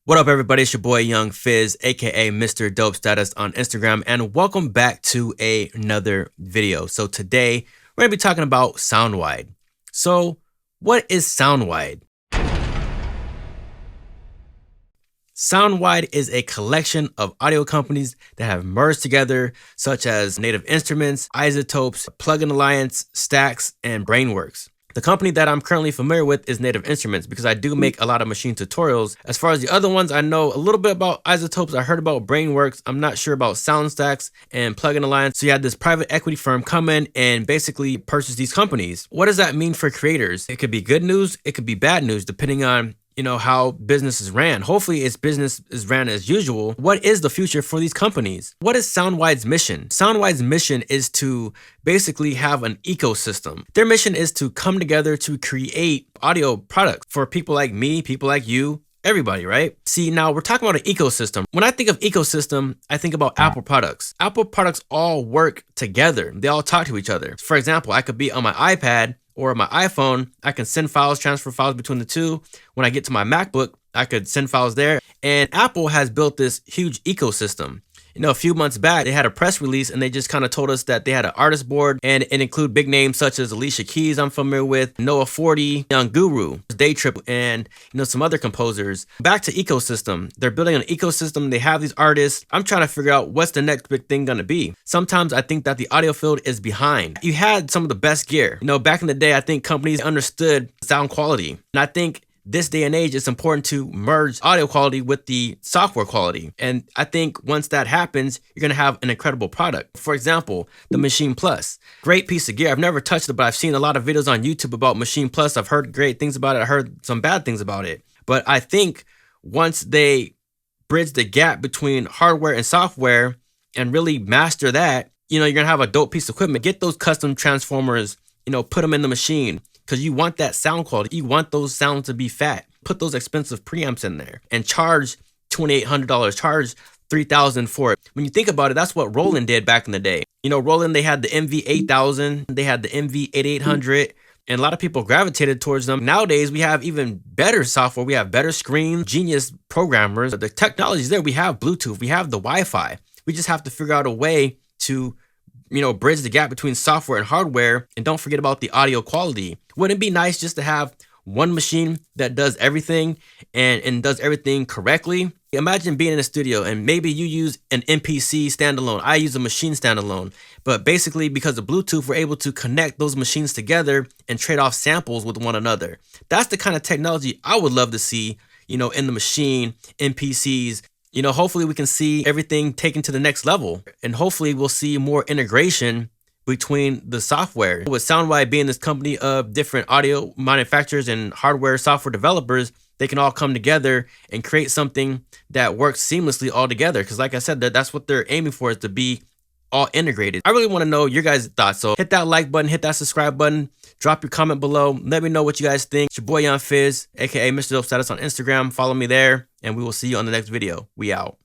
What up, everybody? It's your boy Young Fizz, aka Mr. Dope Status on Instagram, and welcome back to another video. So today we're gonna be talking about SoundWide. So what is SoundWide? SoundWide is a collection of audio companies that have merged together, such as Native Instruments, Izotopes, Plugin Alliance, Stacks, and Brainworks. The company that I'm currently familiar with is Native Instruments because I do make a lot of machine tutorials. As far as the other ones, I know a little bit about Izotopes. I heard about Brainworks. I'm not sure about Stacks and Plugin Alliance. So you had this private equity firm come in and basically purchase these companies. What does that mean for creators? It could be good news. It could be bad news, depending on how business is ran. Hopefully its business is ran as usual. What is the future for these companies? What is SoundWide's mission? SoundWide's mission is to basically have an ecosystem. Their mission is to come together to create audio products for people like me, people like you, everybody, right? See, now we're talking about an ecosystem. When I think of ecosystem, I think about Apple products. Apple products all work together. They all talk to each other. For example, I could be on my iPad or my iPhone. I can send files, transfer files between the two. When I get to my MacBook, I could send files there. And Apple has built this huge ecosystem. A few months back, they had a press release and they just kind of told us that they had an artist board and it include big names such as Alicia Keys, I'm familiar with, Noah 40, Young Guru, Day Trip, and some other composers. Back to ecosystem. They're building an ecosystem. They have these artists. I'm trying to figure out what's the next big thing gonna be. Sometimes I think that the audio field is behind. You had some of the best gear. Back in the day, I think companies understood sound quality. And I think this day and age, it's important to merge audio quality with the software quality. And I think once that happens, you're gonna have an incredible product. For example, the Machine Plus. Great piece of gear. I've never touched it, but I've seen a lot of videos on YouTube about Machine Plus. I've heard great things about it. I heard some bad things about it. But I think once they bridge the gap between hardware and software and really master that, you're gonna have a dope piece of equipment. Get those custom transformers, put them in the machine. Because you want that sound quality. You want those sounds to be fat. Put those expensive preamps in there and charge $2,800, charge $3,000 for it. When you think about it, that's what Roland did back in the day. Roland, they had the MV8000, they had the MV8800, and a lot of people gravitated towards them. Nowadays, we have even better software. We have better screens, genius programmers. The technology's there. We have Bluetooth, we have the Wi-Fi. We just have to figure out a way to bridge the gap between software and hardware, and don't forget about the audio quality. Wouldn't it be nice just to have one machine that does everything and does everything correctly? Imagine being in a studio and maybe you use an MPC standalone. I use a machine standalone. But basically, because of Bluetooth, we're able to connect those machines together and trade off samples with one another. That's the kind of technology I would love to see, in the machine, MPCs. Hopefully we can see everything taken to the next level, and hopefully we'll see more integration between the software. With SoundWide being this company of different audio manufacturers and hardware software developers, they can all come together and create something that works seamlessly all together. Because like I said, that's what they're aiming for, is to be all integrated. I really want to know your guys' thoughts. So hit that like button, hit that subscribe button, drop your comment below. Let me know what you guys think. It's your boy Young Fizz, aka Mr. Dope Status on Instagram. Follow me there, and we will see you on the next video. We out.